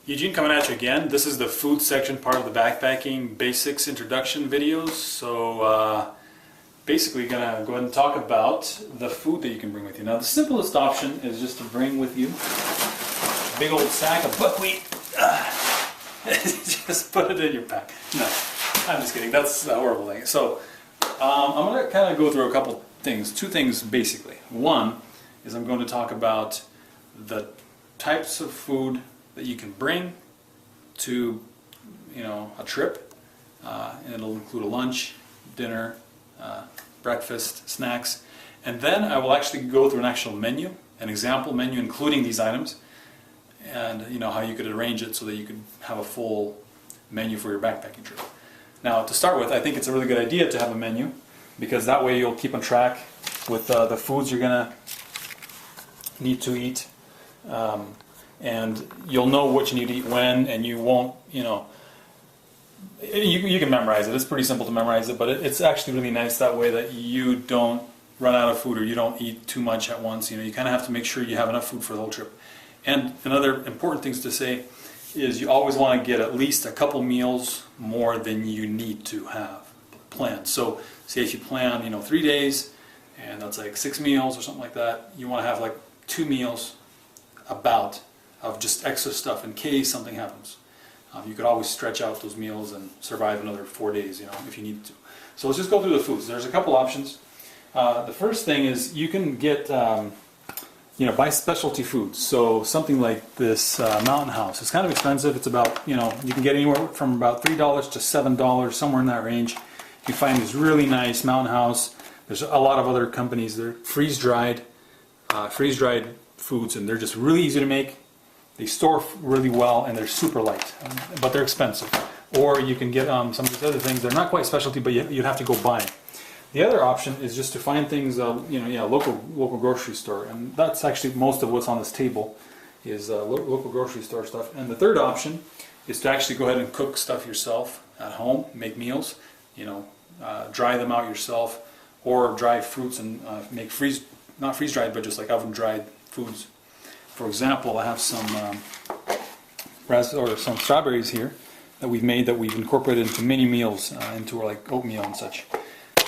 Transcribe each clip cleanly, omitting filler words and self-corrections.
Eugene coming at you again. This is the food section part of the backpacking basics introduction videos. So basically gonna go ahead and talk about the food that you can bring with you. Now the simplest option is just to bring with you a big old sack of buckwheat. Just put it in your pack. No, I'm just kidding. That's a horrible thing. So I'm gonna kind of go through a couple things. Two things basically. One is I'm going to talk about the types of food that you can bring to, a trip, and it'll include a lunch, dinner, breakfast, snacks, and then I will actually go through an actual menu, an example menu including these items, and how you could arrange it so that you could have a full menu for your backpacking trip. Now, to start with, I think it's a really good idea to have a menu, because that way you'll keep on track with the foods you're gonna need to eat. And you'll know what you need to eat when, and you won't, you can memorize it. It's pretty simple to memorize it, but it's actually really nice that way that you don't run out of food or you don't eat too much at once. You kind of have to make sure you have enough food for the whole trip. And another important things to say is you always want to get at least a couple meals more than you need to have planned. So say if you plan, 3 days, and that's like 6 meals or something like that, you want to have like 2 meals of just extra stuff in case something happens. You could always stretch out those meals and survive another 4 days, if you needed to. So let's just go through the foods. There's a couple options. The first thing is you can get, buy specialty foods. So something like this Mountain House. It's kind of expensive. It's about, you can get anywhere from about $3 to $7, somewhere in that range. You find this really nice Mountain House. There's a lot of other companies. They're freeze-dried foods, and they're just really easy to make. They store really well, and they're super light, but they're expensive. Or you can get some of these other things. They're not quite specialty, but you'd have to go buy them. The other option is just to find things, local grocery store, and that's actually most of what's on this table is local grocery store stuff. And the third option is to actually go ahead and cook stuff yourself at home, make meals, dry them out yourself, or dry fruits and make not freeze-dried, but just like oven-dried foods. For example, I have some some strawberries here that we've made that we've incorporated into mini meals, into like oatmeal and such.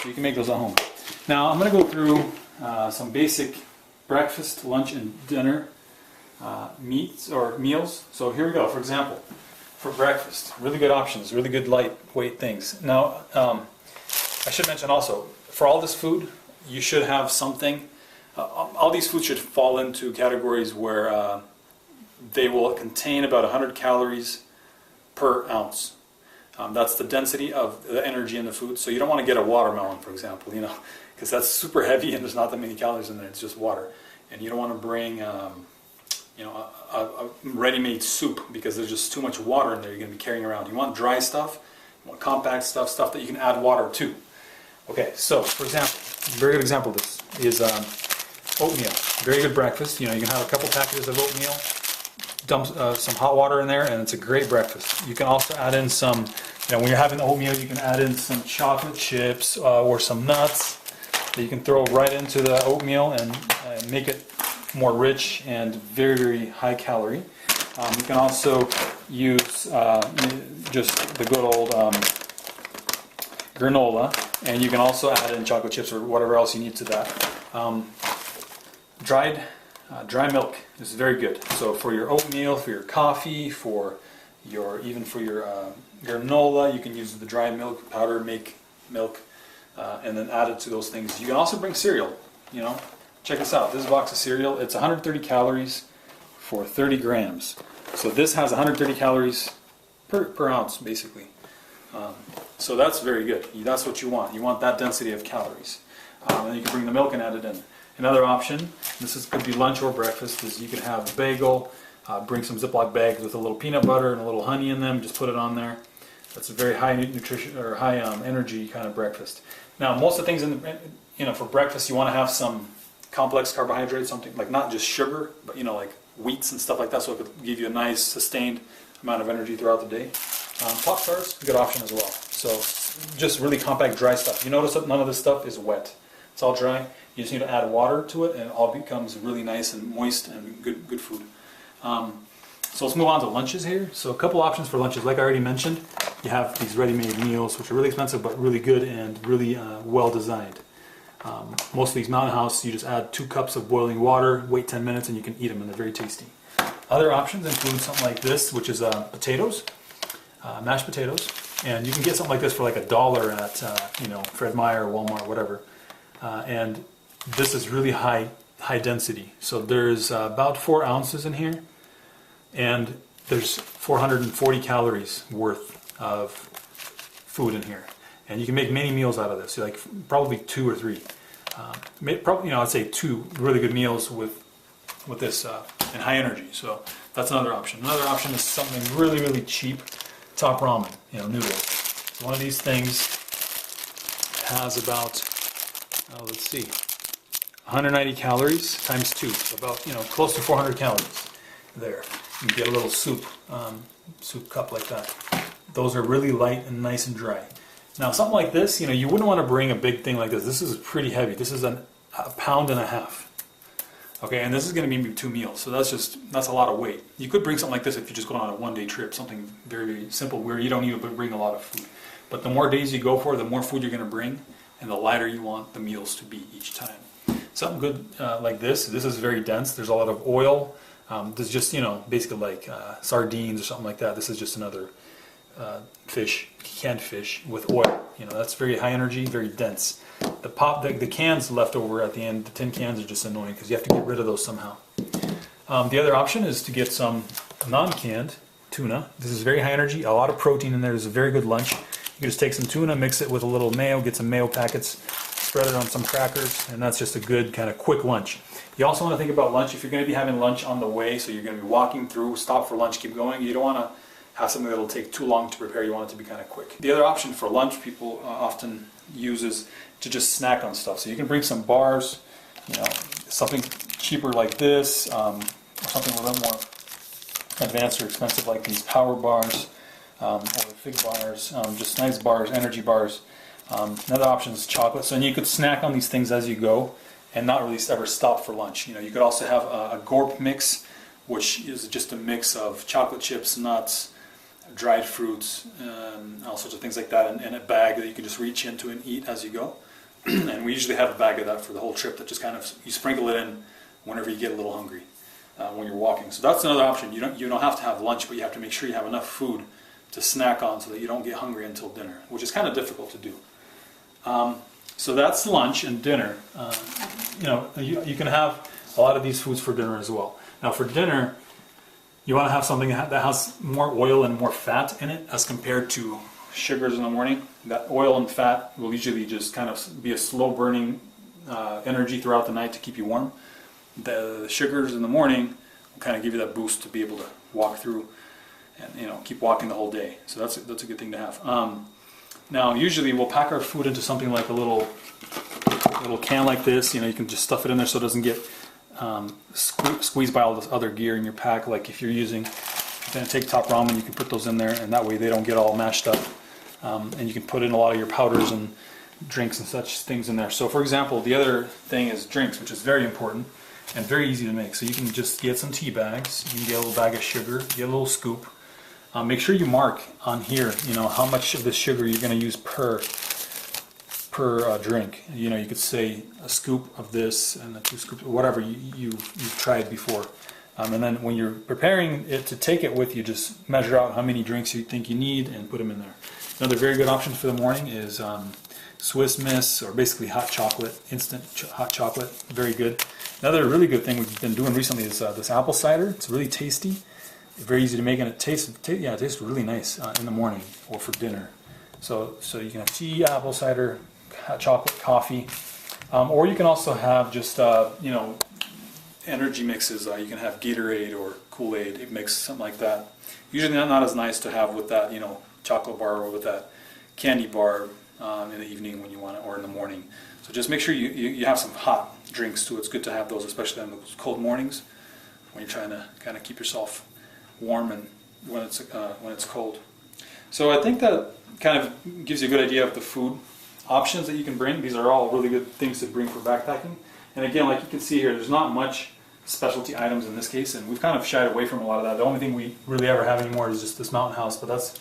So you can make those at home. Now I'm going to go through some basic breakfast, lunch, and dinner meats or meals. So here we go. For example, for breakfast, really good options, really good lightweight things. Now I should mention also, for all this food, you should have something. All these foods should fall into categories where they will contain about 100 calories per ounce. That's the density of the energy in the food. So you don't want to get a watermelon, for example, because that's super heavy and there's not that many calories in there. It's just water. And you don't want to bring, a ready-made soup, because there's just too much water in there you're going to be carrying around. You want dry stuff, you want compact stuff that you can add water to. Okay, so for example, a very good example of this is oatmeal. Very good breakfast. You can have a couple packages of oatmeal, dump some hot water in there, and it's a great breakfast. You can also add in some, when you're having oatmeal, you can add in some chocolate chips or some nuts that you can throw right into the oatmeal and make it more rich and very, very high calorie. You can also use just the good old granola, and you can also add in chocolate chips or whatever else you need to that. Dry milk is very good. So for your oatmeal, for your coffee, even for your granola, you can use the dry milk powder, make milk, and then add it to those things. You can also bring cereal. Check this out. This box of cereal, it's 130 calories for 30 grams. So this has 130 calories per ounce, basically. So that's very good. That's what you want. You want that density of calories. And you can bring the milk and add it in. Another option, could be lunch or breakfast, is you can have a bagel, bring some Ziploc bags with a little peanut butter and a little honey in them, just put it on there. That's a very high nutrition or high energy kind of breakfast. Now, most of the things for breakfast, you want to have some complex carbohydrates, something like not just sugar, but like wheats and stuff like that, so it could give you a nice sustained amount of energy throughout the day. Pop Tarts, a good option as well. So just really compact dry stuff. You notice that none of this stuff is wet. It's all dry. You just need to add water to it, and it all becomes really nice and moist and good food. So let's move on to lunches here. So a couple options for lunches. Like I already mentioned, you have these ready-made meals, which are really expensive but really good and really well designed. Most of these Mountain House, you just add 2 cups of boiling water, wait 10 minutes, and you can eat them, and they're very tasty. Other options include something like this, which is potatoes, mashed potatoes, and you can get something like this for like $1 at Fred Meyer, Walmart, whatever. And this is really high density. So there's about 4 ounces in here, and there's 440 calories worth of food in here. And you can make many meals out of this, like probably 2 or 3. Probably, I'd say 2 really good meals with this and high energy. So that's another option. Another option is something really, really cheap, top ramen, noodles. So one of these things has about, let's see, 190 calories times 2, so about close to 400 calories there. You get a little soup cup like that. Those are really light and nice and dry. Now something like this, you wouldn't want to bring a big thing like this. This is pretty heavy. This is a pound and a half. Okay, and this is going to be maybe 2 meals, so that's a lot of weight. You could bring something like this if you're just going on a one-day trip, something very, very simple where you don't need to bring a lot of food. But the more days you go for, the more food you're going to bring, and the lighter you want the meals to be each time. Something good like this is very dense. There's a lot of oil. There's just, basically like sardines or something like that. This is just another fish, canned fish with oil. That's very high energy, very dense. The cans left over at the end, the tin cans are just annoying because you have to get rid of those somehow. The other option is to get some non-canned tuna. This is very high energy, a lot of protein in there. It's a very good lunch. You can just take some tuna, mix it with a little mayo, get some mayo packets, spread it on some crackers, and that's just a good kind of quick lunch. You also want to think about lunch if you're going to be having lunch on the way, so you're going to be walking through, stop for lunch, keep going. You don't want to have something that'll take too long to prepare. You want it to be kind of quick. The other option for lunch people often use is to just snack on stuff. So you can bring some bars, something cheaper like this, or something a little more advanced or expensive like these power bars, or fig bars, just nice bars, energy bars. Another option is chocolate. So you could snack on these things as you go and not really ever stop for lunch. You could also have a gorp mix, which is just a mix of chocolate chips, nuts, dried fruits, all sorts of things like that in a bag that you can just reach into and eat as you go. And we usually have a bag of that for the whole trip that just kind of, you sprinkle it in whenever you get a little hungry when you're walking. So that's another option. You don't have to have lunch, but you have to make sure you have enough food to snack on so that you don't get hungry until dinner, which is kind of difficult to do. So that's lunch and dinner. You can have a lot of these foods for dinner as well. Now for dinner, you want to have something that has more oil and more fat in it as compared to sugars in the morning. That oil and fat will usually just kind of be a slow burning energy throughout the night to keep you warm. The sugars in the morning will kind of give you that boost to be able to walk through and keep walking the whole day. So that's a good thing to have. Now usually we'll pack our food into something like a little can like this. You can just stuff it in there so it doesn't get squeezed by all this other gear in your pack. Like if you're going to take top ramen, you can put those in there, and that way they don't get all mashed up. And you can put in a lot of your powders and drinks and such things in there. So for example, the other thing is drinks, which is very important and very easy to make. So you can just get some tea bags, you can get a little bag of sugar, get a little scoop. Make sure you mark on here, how much of this sugar you're going to use per drink. You could say a scoop of this and 2 scoops, whatever you've tried before. And then when you're preparing it to take it with you, just measure out how many drinks you think you need and put them in there. Another very good option for the morning is Swiss Miss, or basically hot chocolate, instant hot chocolate, very good. Another really good thing we've been doing recently is this apple cider. It's really tasty, very easy to make, and it tastes really nice in the morning or for dinner. So you can have tea, apple cider, hot chocolate, coffee, or you can also have just energy mixes. You can have Gatorade or Kool-Aid mix, something like that. Usually not as nice to have with that chocolate bar or with that candy bar in the evening when you want it, or in the morning. So just make sure you have some hot drinks too. It's good to have those, especially on those cold mornings when you're trying to kind of keep yourself warm and when it's cold. So I think that kind of gives you a good idea of the food options that you can bring. These are all really good things to bring for backpacking. And again, like you can see here, there's not much specialty items in this case, and we've kind of shied away from a lot of that. The only thing we really ever have anymore is just this Mountain House, but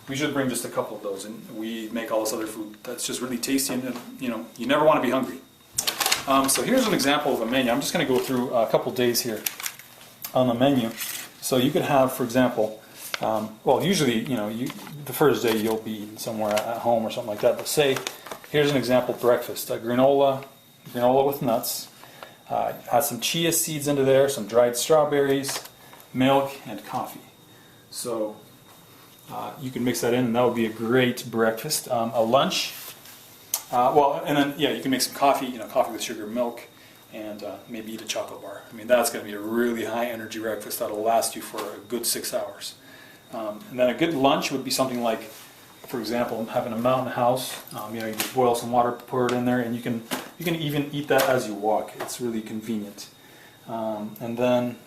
we should bring just a couple of those, and we make all this other food that's just really tasty, and you know, you never want to be hungry. So here's an example of a menu. I'm just going to go through a couple days here on the menu. So you could have, for example, well, usually, you know, the first day you'll be eating somewhere at home or something like that. But say, here's an example breakfast: a granola with nuts. Add some chia seeds into there, some dried strawberries, milk, and coffee. So you can mix that in, and that would be a great breakfast. A lunch. Well, and then yeah, you can make some coffee. You know, coffee with sugar, milk, and maybe eat a chocolate bar. I mean, that's going to be a really high energy breakfast that'll last you for a good 6 hours. And then a good lunch would be something like, for example, having a Mountain House. You know, you just boil some water, pour it in there, and you can even eat that as you walk. It's really convenient. And then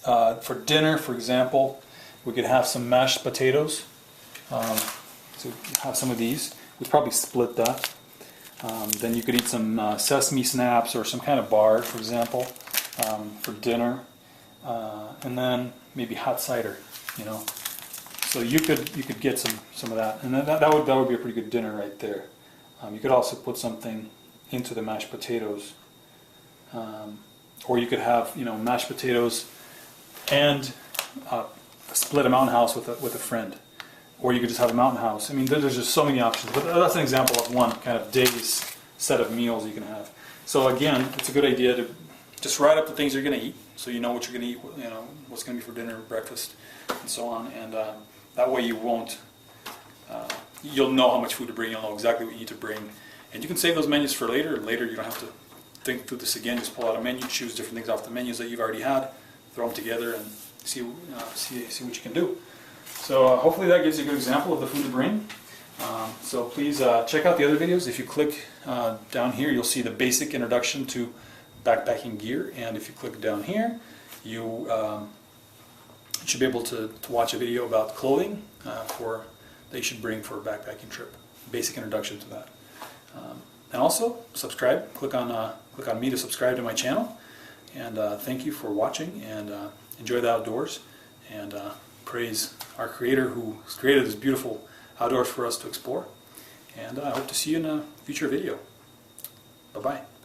for dinner, for example, we could have some mashed potatoes. So have some of these. We'd probably split that. Then you could eat some sesame snaps or some kind of bar, for example, for dinner. And then maybe hot cider, you know. So you could get some of that, and that would be a pretty good dinner right there. You could also put something into the mashed potatoes, or you could have, you know, mashed potatoes and split a Mountain House with a friend, or you could just have a Mountain House. I mean, there's just so many options. But that's an example of one kind of day's set of meals you can have. So again, it's a good idea to just write up the things you're going to eat, so you know what you're going to eat, you know, what's going to be for dinner, breakfast, and so on. And that way you won't, you'll know how much food to bring, you'll know exactly what you need to bring. And you can save those menus for later. Later you don't have to think through this again. Just pull out a menu, choose different things off the menus that you've already had, throw them together, and see what you can do. So hopefully that gives you a good example of the food to bring. So please check out the other videos. If you click down here, you'll see the basic introduction to backpacking gear, and if you click down here, you should be able to watch a video about clothing that you should bring for a backpacking trip. Basic introduction to that. And also subscribe. Click on me to subscribe to my channel. And thank you for watching, and enjoy the outdoors, and praise our Creator who has created this beautiful outdoors for us to explore. And I hope to see you in a future video. Bye-bye.